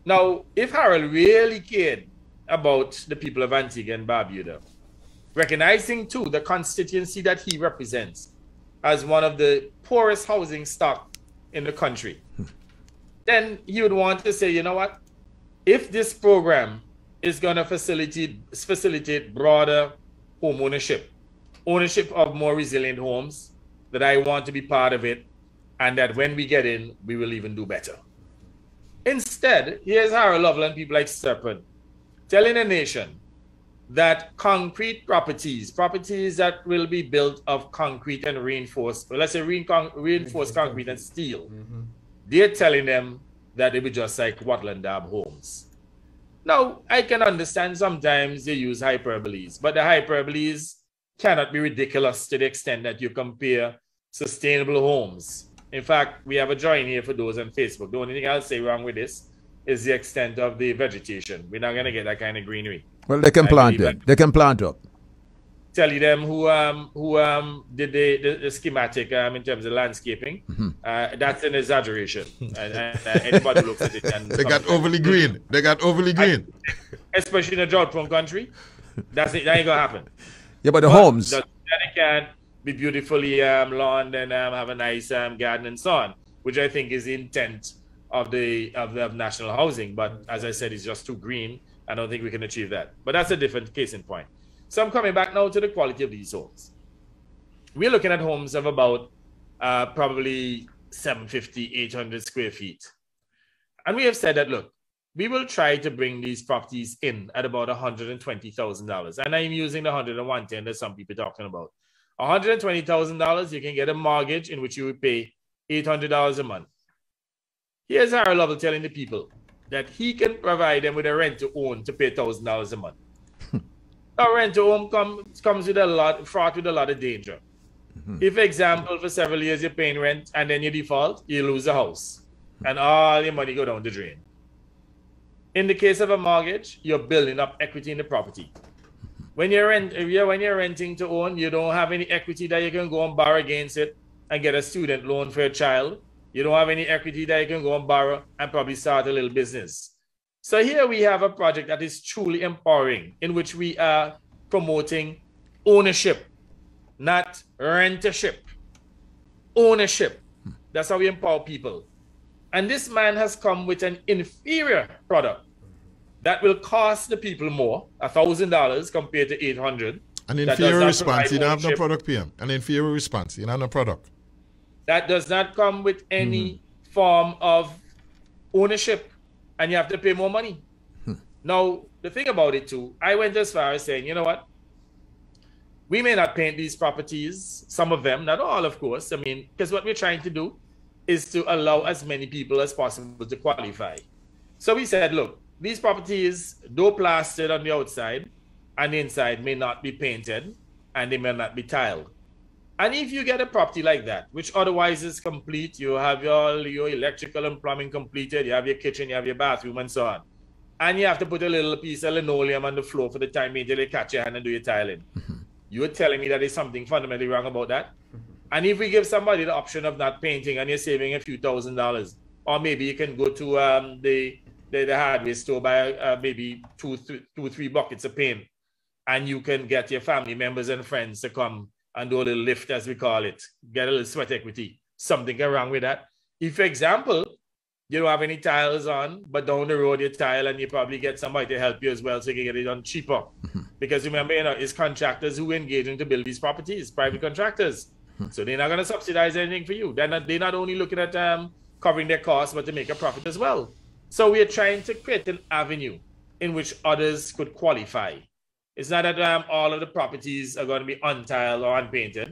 Now, if Harold really cared about the people of Antigua and Barbuda, recognizing too the constituency that he represents as one of the poorest housing stock in the country, then he would want to say, you know what? If this program is going to facilitate broader home ownership of more resilient homes, that I want to be part of it, and that when we get in, we will even do better. Instead, here's Harold Lovell and people like Serpent telling the nation that concrete properties that will be built of concrete and reinforced, well, let's say reinforced concrete and steel, they're telling them that it will be just like Watland Dab homes. Now, I can understand sometimes they use hyperboles, but the hyperboles cannot be ridiculous to the extent that you compare sustainable homes. In fact, we have a drawing here for those on Facebook. The only thing I'll say wrong with this is the extent of the vegetation. We're not going to get that kind of greenery. Well, they can plant it. They can plant up. Tell you them who did the schematic in terms of landscaping. That's an exaggeration. and anybody who looks at it, and they got overly green. They got overly green, especially in a drought-prone country. That ain't gonna happen. Yeah, but the homes they can be beautifully lawned and have a nice garden and so on, which I think is the intent of the national housing. But as I said, it's just too green. I don't think we can achieve that. But that's a different case in point. So I'm coming back now to the quality of these homes. We're looking at homes of about probably 750, 800 square feet. And we have said that, look, we will try to bring these properties in at about $120,000. And I'm using the 110 that some people are talking about. $120,000, you can get a mortgage in which you would pay $800 a month. Here's Harold Lovell telling the people that he can provide them with a rent to own to pay $1,000 a month. Now, rent to own comes with fraught with a lot of danger. If, for example, for several years you're paying rent and then you default, you lose the house and all your money go down the drain. In the case of a mortgage, you're building up equity in the property. When you're renting to own, you don't have any equity that you can go and borrow against it and get a student loan for a child. You don't have any equity that you can go and borrow and probably start a little business. So here we have a project that is truly empowering, in which we are promoting ownership, not rentership. Ownership. That's how we empower people. And this man has come with an inferior product that will cost the people more, $1,000 compared to $800. An inferior response, you don't have no product, PM. An inferior response, you don't have no product. That does not come with any form of ownership. And you have to pay more money. Now, the thing about it too, I went as far as saying, you know what? We may not paint these properties, some of them, not all, of course. I mean, because what we're trying to do is to allow as many people as possible to qualify. So we said, look, these properties, though plastered on the outside and the inside, may not be painted and they may not be tiled. And if you get a property like that, which otherwise is complete, you have your electrical and plumbing completed, you have your kitchen, you have your bathroom and so on, and you have to put a little piece of linoleum on the floor for the time being until they catch your hand and do your tiling. You're telling me that there's something fundamentally wrong about that? And if we give somebody the option of not painting and you're saving a few $1,000s, or maybe you can go to the hardware store, buy maybe two, three buckets of paint, and you can get your family members and friends to come and do a little lift, as we call it, get a little sweat equity. Something wrong with that. If, for example, you don't have any tiles on, but down the road you tile and you probably get somebody to help you as well so you can get it done cheaper. Because remember, it's contractors who engage in to build these properties, private contractors. So they're not going to subsidize anything for you. They're not only looking at covering their costs, but to make a profit as well. So we are trying to create an avenue in which others could qualify. It's not that all of the properties are going to be untiled or unpainted.